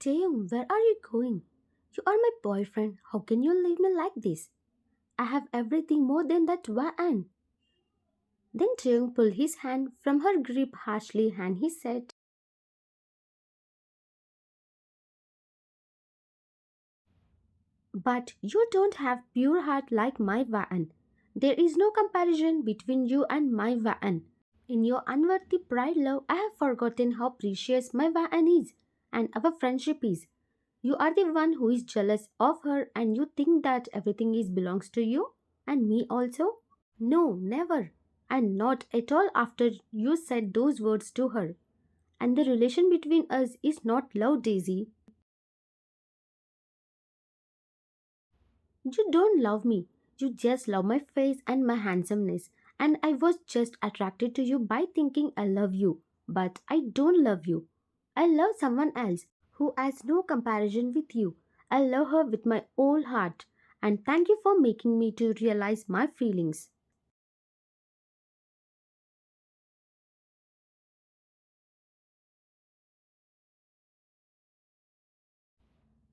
Taeyong, where are you going? You are my boyfriend. How can you leave me like this? I have everything more than that Waan. Then Taeyong pulled his hand from her grip harshly and he said, but you don't have pure heart like my Waan. There is no comparison between you and my Waan. In your unworthy pride love, I have forgotten how precious my Waan is and our friendship is. You are the one who is jealous of her and you think that everything is belongs to you and me also? No, never. And not at all after you said those words to her. And the relation between us is not love, Daisy. You don't love me. You just love my face and my handsomeness. And I was just attracted to you by thinking I love you. But I don't love you. I love someone else who has no comparison with you. I love her with my whole heart. And thank you for making me to realize my feelings.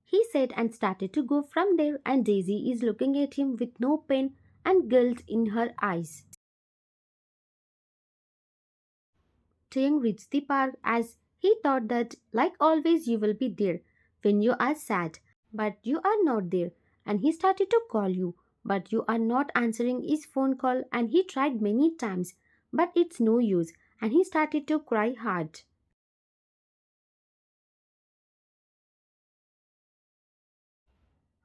He said and started to go from there, and Daisy is looking at him with no pain and guilt in her eyes. Taeyong reached the park as he thought that, like always, you will be there when you are sad, but you are not there. And he started to call you, but you are not answering his phone call. And he tried many times, but it's no use. And he started to cry hard.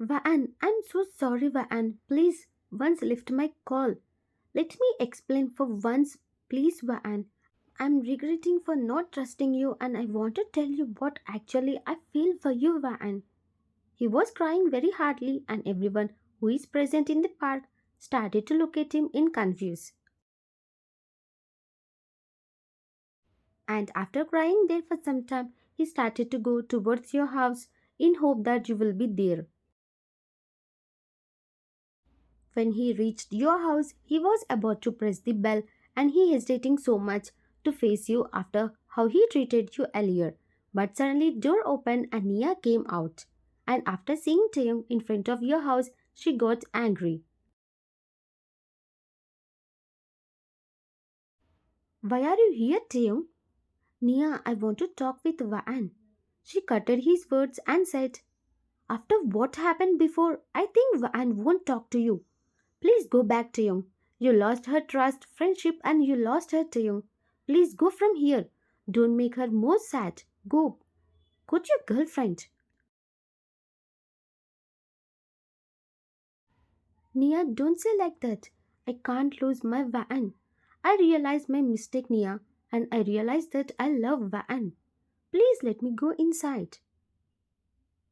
Vaan, I'm so sorry, Vaan. Please, once lift my call. Let me explain for once, please, Vaan. I'm regretting for not trusting you and I want to tell you what actually I feel for you, Vaan. He was crying very hardly and everyone who is present in the park started to look at him in confusion. And after crying there for some time, he started to go towards your house in hope that you will be there. When he reached your house, he was about to press the bell and he hesitating so much to face you after how he treated you earlier. But suddenly door opened and Nia came out. And after seeing Taeyong in front of your house, she got angry. Why are you here, Taeyong? Nia, I want to talk with Vaan. She cutted his words and said, after what happened before, I think Vaan won't talk to you. Please go back, Taeyong. You lost her trust, friendship, and you lost her, Taeyong. Please go from here. Don't make her more sad. Go. Go to your girlfriend. Nia, don't say like that. I can't lose my Vaan. I realized my mistake, Nia, and I realized that I love Vaan. Please let me go inside.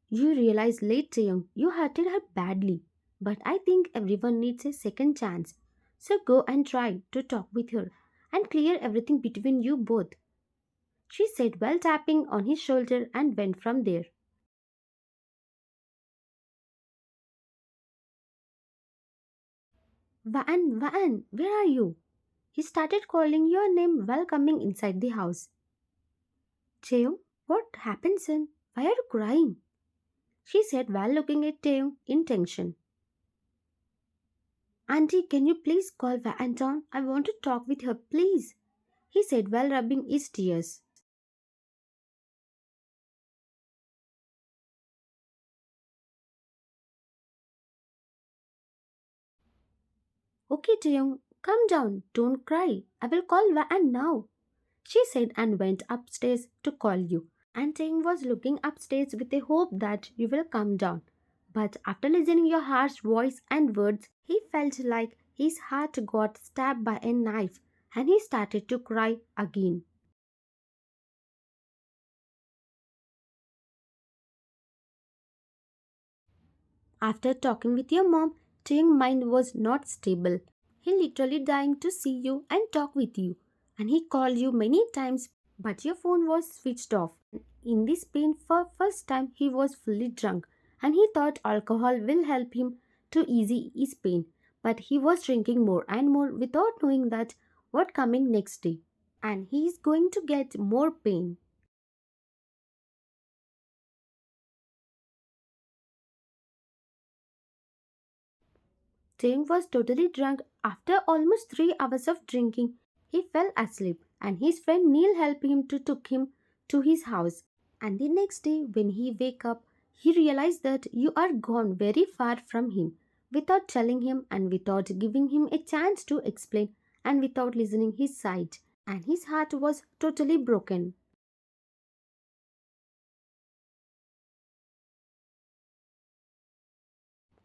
You realized late, Taeyong, you hurted her badly. But I think everyone needs a second chance. So go and try to talk with her and clear everything between you both. She said while tapping on his shoulder and went from there. Vaan, where are you? He started calling your name while coming inside the house. Taeyong, what happened, son? Why are you crying? She said while looking at Taeyong in tension. Auntie, can you please call Vaan down? I want to talk with her, please. He said while rubbing his tears. Okay, Taeyong, calm down. Don't cry. I will call Vaan now. She said and went upstairs to call you. And Taeyong was looking upstairs with a hope that you will come down. But after listening your harsh voice and words, he felt like his heart got stabbed by a knife and he started to cry again. After talking with your mom, Taeyong's mind was not stable. He literally dying to see you and talk with you. And he called you many times, but your phone was switched off. In this pain, for first time, he was fully drunk, and he thought alcohol will help him to ease his pain. But he was drinking more and more without knowing that what coming next day, and he is going to get more pain. Tim was totally drunk. After almost 3 hours of drinking, he fell asleep and his friend Neil helped him to took him to his house. And the next day when he wake up, he realized that you are gone very far from him without telling him and without giving him a chance to explain and without listening his side. And his heart was totally broken.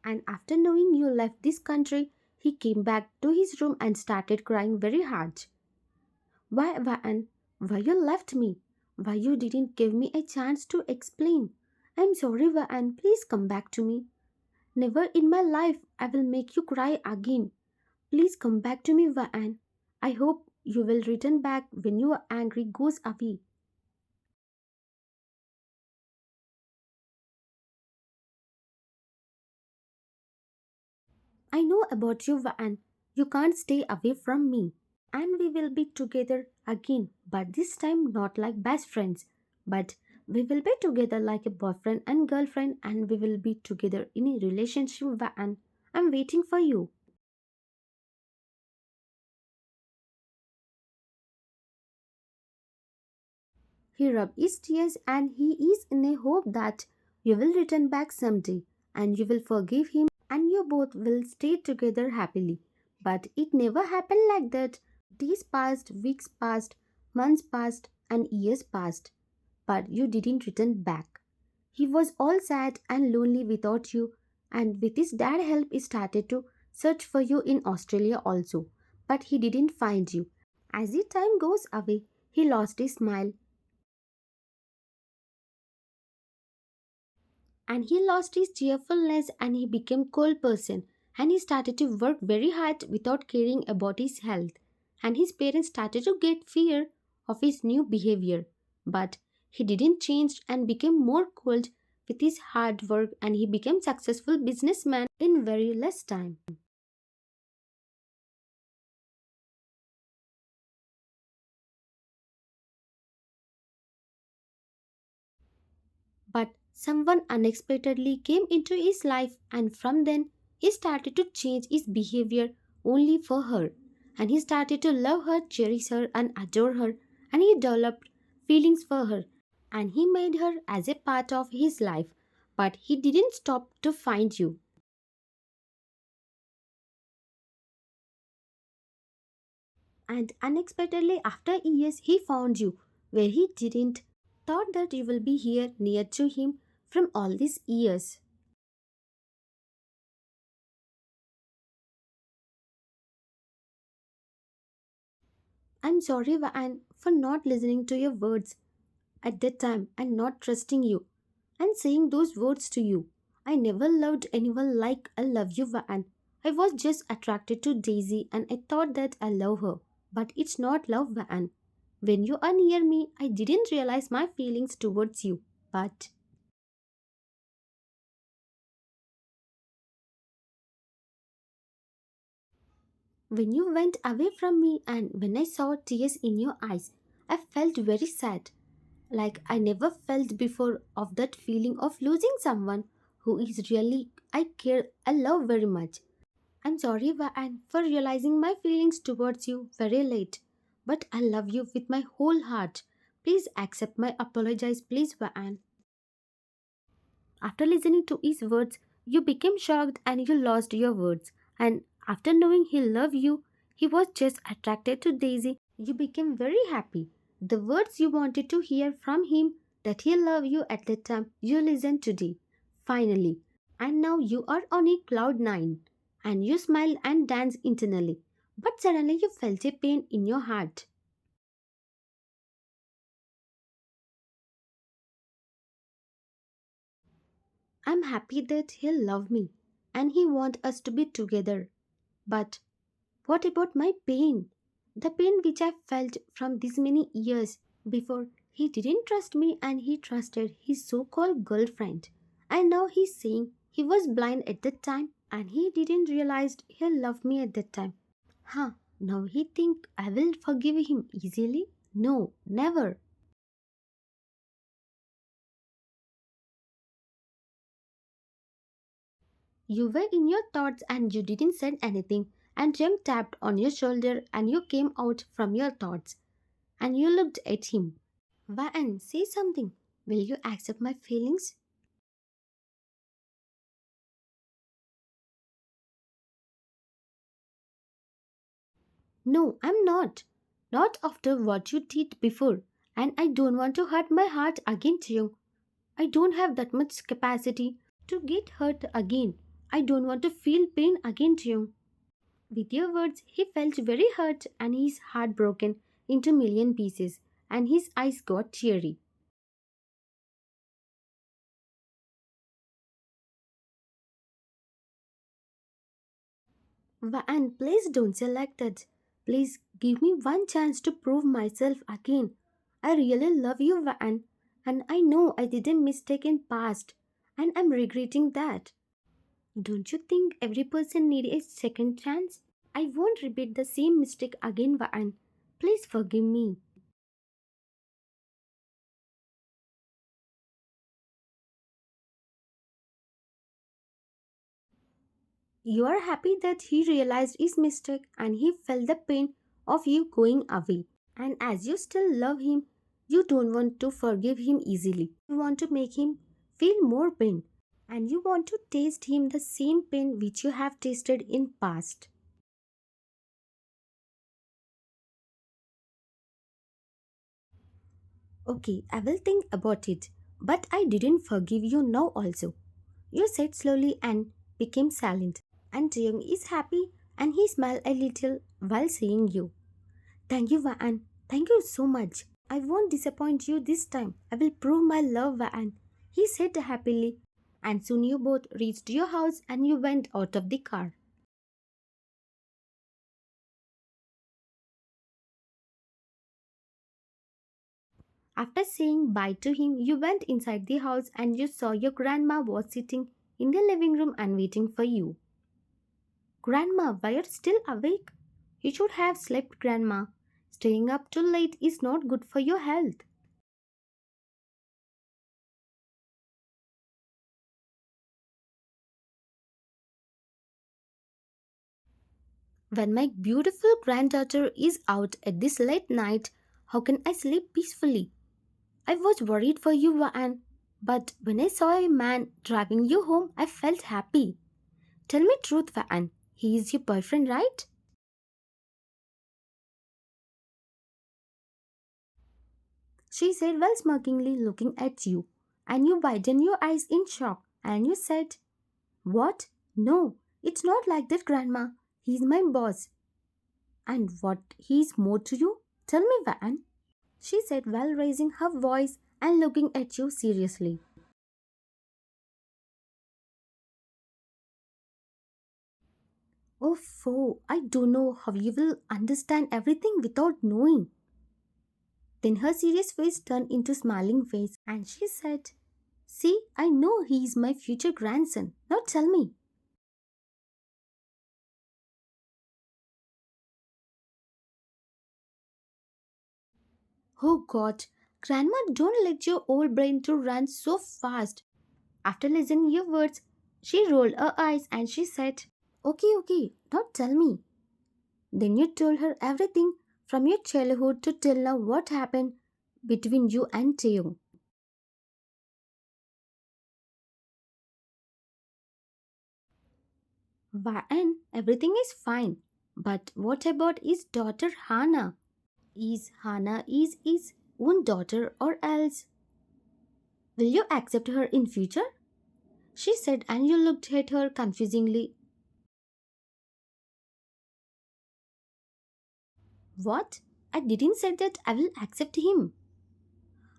And after knowing you left this country, he came back to his room and started crying very hard. Why, Van? Why you left me? Why you didn't give me a chance to explain? I'm sorry, Van. Please come back to me. Never in my life I will make you cry again. Please come back to me, Van. I hope you will return back when your anger goes away. I know about you, Van. You can't stay away from me. And we will be together again, but this time not like best friends, but we will be together like a boyfriend and girlfriend, and we will be together in a relationship. And I'm waiting for you. He rubbed his tears and he is in a hope that you will return back someday and you will forgive him and you both will stay together happily. But it never happened like that. Days passed, weeks passed, months passed, and years passed. But you didn't return back. He was all sad and lonely without you, and with his dad help he started to search for you in Australia also. But he didn't find you. As the time goes away, he lost his smile and he lost his cheerfulness and he became cold person and he started to work very hard without caring about his health and his parents started to get fear of his new behavior but he didn't change and became more cold with his hard work and he became successful businessman in very less time. But someone unexpectedly came into his life, and from then he started to change his behavior only for her. And he started to love her, cherish her, and adore her. And he developed feelings for her. And he made her as a part of his life. But he didn't stop to find you. And unexpectedly, after years, he found you where he didn't thought that you will be here near to him from all these years. I'm sorry, Van, for not listening to your words at that time and not trusting you and saying those words to you. I never loved anyone like I love you, Van. I was just attracted to Daisy and I thought that I love her. But it's not love, Van. When you are near me, I didn't realize my feelings towards you. But when you went away from me and when I saw tears in your eyes, I felt very sad. Like I never felt before of that feeling of losing someone who is really I care I love very much. I'm sorry Vaan for realizing my feelings towards you very late. But I love you with my whole heart. Please accept my apologize, please Vaan. After listening to his words, you became shocked and you lost your words. And after knowing he loved you, he was just attracted to Daisy. You became very happy. The words you wanted to hear from him that he loved you at the time you listened today. Finally. And now you are on a cloud nine. And you smile and dance internally. But suddenly you felt a pain in your heart. I'm happy that he loved me and he wants us to be together. But what about my pain? The pain which I felt from these many years before he didn't trust me and he trusted his so called girlfriend. And now he's saying he was blind at that time and he didn't realize he loved me at that time. Huh, now he think I will forgive him easily? No, never. You were in your thoughts and you didn't say anything, and Jem tapped on your shoulder and you came out from your thoughts and you looked at him. Van, say something. Will you accept my feelings? No, I'm not. Not after what you did before. And I don't want to hurt my heart again to you. I don't have that much capacity to get hurt again. I don't want to feel pain again to you. With your words, he felt very hurt and his heart broken into million pieces and his eyes got teary. Van, please don't say like that. Please give me one chance to prove myself again. I really love you, Van, and I know I didn't mistake in past, and I'm regretting that. Don't you think every person needs a second chance? I won't repeat the same mistake again, Van. Please forgive me. You are happy that he realized his mistake and he felt the pain of you going away. And as you still love him, you don't want to forgive him easily. You want to make him feel more pain. And you want to taste him the same pain which you have tasted in past. Okay, I will think about it. But I didn't forgive you now also. You said slowly and became silent. And Jung is happy and he smiled a little while saying you. Thank you, Vaan. Thank you so much. I won't disappoint you this time. I will prove my love, Vaan. He said happily. And soon you both reached your house and you went out of the car. After saying bye to him, you went inside the house and you saw your grandma was sitting in the living room and waiting for you. Grandma, why are you still awake? You should have slept, Grandma. Staying up too late is not good for your health. When my beautiful granddaughter is out at this late night, how can I sleep peacefully? I was worried for you, Vaan, but when I saw a man driving you home, I felt happy. Tell me truth, Vaan. He is your boyfriend, right? She said while smokingly looking at you. And you widened your eyes in shock and you said, what? No, it's not like that, Grandma. He's my boss. And what he's more to you? Tell me, Vaan. She said while raising her voice and looking at you seriously. Oh, foe, I don't know how you will understand everything without knowing. Then her serious face turned into smiling face and she said, see, I know he is my future grandson. Now tell me. Oh God, Grandma, don't let your old brain to run so fast. After listening your words, she rolled her eyes and she said, okay, okay, now tell me. Then you told her everything from your childhood to till now what happened between you and Taeyong. And everything is fine. But what about his daughter Hana? Is Hana is his own daughter or else? Will you accept her in future? She said and you looked at her confusingly. What? I didn't say that I will accept him.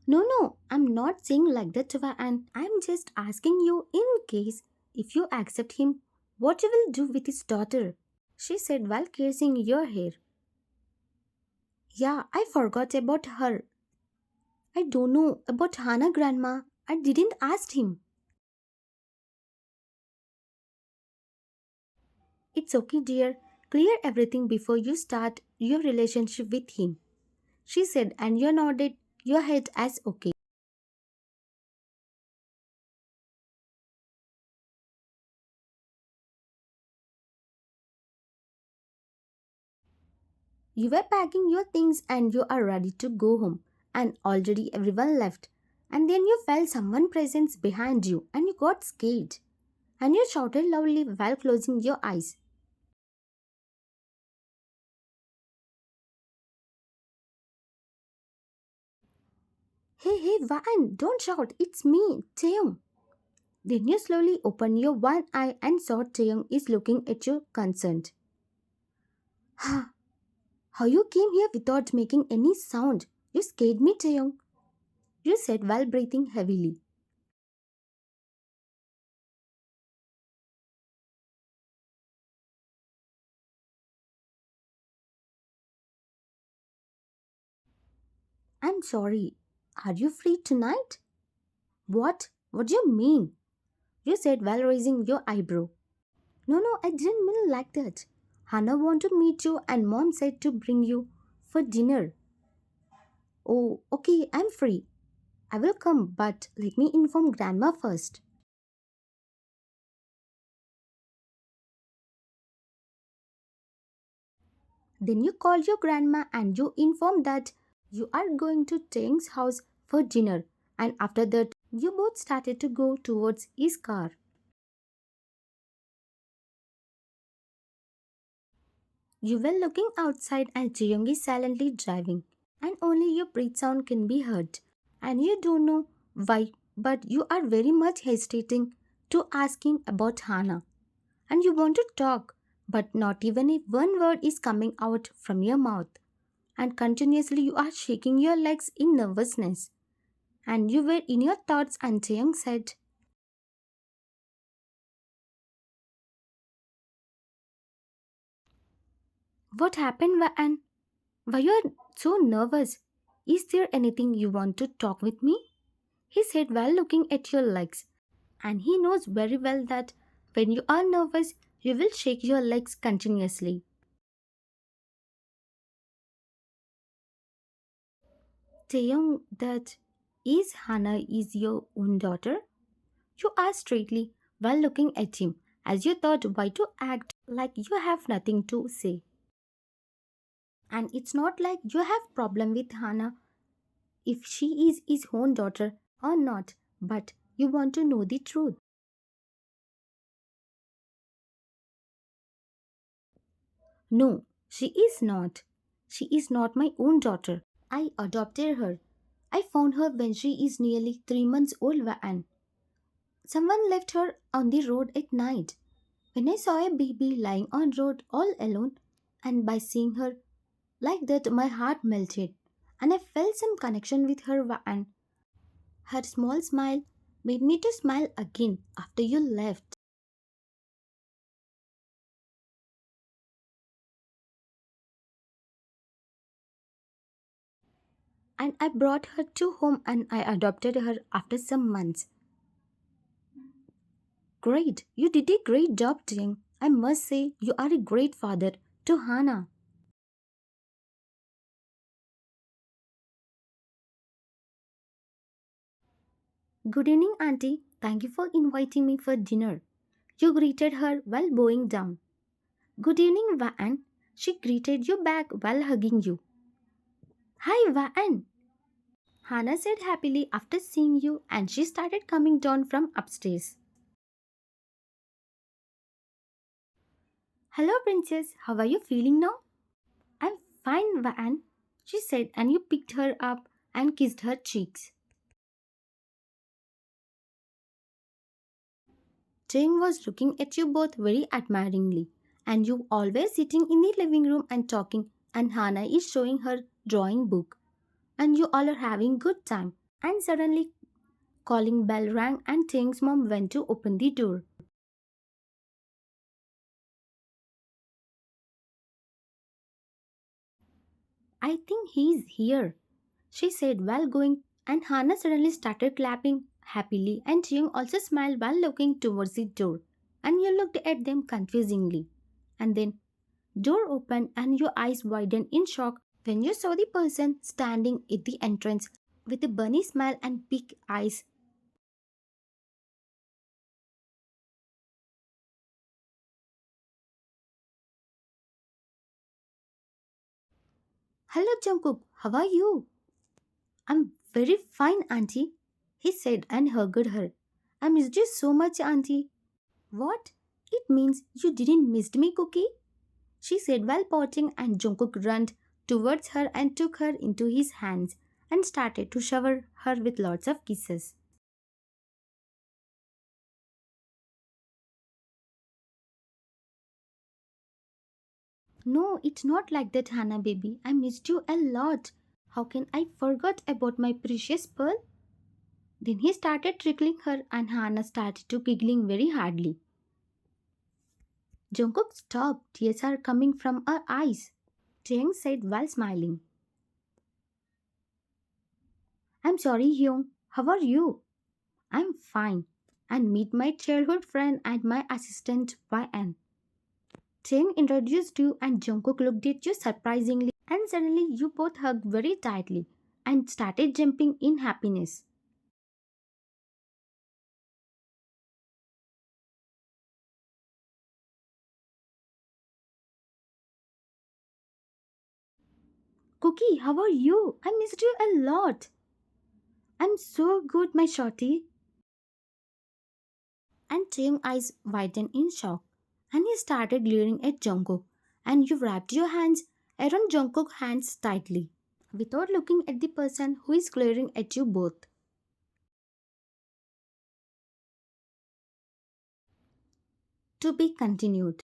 No, no, I'm not saying like that, and I'm just asking you in case if you accept him, what you will do with his daughter? She said while caressing your hair. Yeah, I forgot about her. I don't know about Hana, Grandma. I didn't ask him. It's okay, dear. Clear everything before you start your relationship with him. She said, and you nodded your head as okay. You were packing your things and you are ready to go home, and already everyone left. And then you felt someone presence behind you and you got scared. And you shouted loudly while closing your eyes. Hey, hey, Van, don't shout, it's me, Taeyong. Then you slowly open your one eye and saw Taeyong is looking at you concerned. Ha! How you came here without making any sound? You scared me, Taeyong, you said while breathing heavily. I'm sorry. Are you free tonight? What? What do you mean? You said while raising your eyebrow. No, no, I didn't mean like that. Hannah wanted to meet you and mom said to bring you for dinner. Oh, okay, I'm free. I will come, but let me inform grandma first. Then you called your grandma and you informed that you are going to Teng's house for dinner. And after that, you both started to go towards his car. You were looking outside and Jiyong is silently driving. And only your breath sound can be heard. And you don't know why, but you are very much hesitating to ask him about Hannah. And you want to talk, but not even if one word is coming out from your mouth. And continuously you are shaking your legs in nervousness. And you were in your thoughts and Jayang said, what happened, Van? Why you are so nervous? Is there anything you want to talk with me? He said while looking at your legs. And he knows very well that when you are nervous, you will shake your legs continuously. Taeyong, that is Hannah is your own daughter? You asked straightly while looking at him, as you thought why to act like you have nothing to say. And it's not like you have problem with Hannah if she is his own daughter or not, but you want to know the truth. No, she is not. She is not my own daughter. I adopted her. I found her when she is nearly 3 months old, and someone left her on the road at night. When I saw a baby lying on road all alone, and by seeing her like that, my heart melted, and I felt some connection with her, and her small smile made me to smile again after you left. And I brought her to home and I adopted her after some months. Great, you did a great job, Ting. I must say, you are a great father to Hannah. Good evening, Auntie. Thank you for inviting me for dinner. You greeted her while bowing down. Good evening, Van. She greeted you back while hugging you. Hi, Van. Hannah said happily after seeing you and she started coming down from upstairs. Hello, Princess. How are you feeling now? I'm fine, Van, she said, and you picked her up and kissed her cheeks. Jane was looking at you both very admiringly, and you always sitting in the living room and talking, and Hannah is showing her drawing book, and you all are having good time. And suddenly, calling bell rang, and Jane's mom went to open the door. I think he's here, she said while going, and Hannah suddenly started clapping happily, and Jung also smiled while looking towards the door. And you looked at them confusingly. And then door opened and your eyes widened in shock when you saw the person standing at the entrance with a bunny smile and big eyes. Hello Jungkook, how are you? I'm very fine, Auntie, he said and hugged her. I missed you so much, Auntie. What? It means you didn't miss me, Cookie? She said while pouting, and Jungkook ran towards her and took her into his hands and started to shower her with lots of kisses. No, it's not like that, Hannah baby. I missed you a lot. How can I forget about my precious pearl? Then he started tickling her and Hannah started to giggling very hardly. Jungkook stopped. Tears are coming from her eyes. Cheng said while smiling. I'm sorry, Hyung. How are you? I'm fine. And meet my childhood friend and my assistant YN. Cheng introduced you and Jungkook looked at you surprisingly and suddenly you both hugged very tightly and started jumping in happiness. Cookie, how are you? I missed you a lot. I'm so good, my shorty. And Cheng's eyes widened in shock. And he started glaring at Jungkook. And you wrapped your hands around Jungkook's hands tightly, without looking at the person who is glaring at you both. To be continued.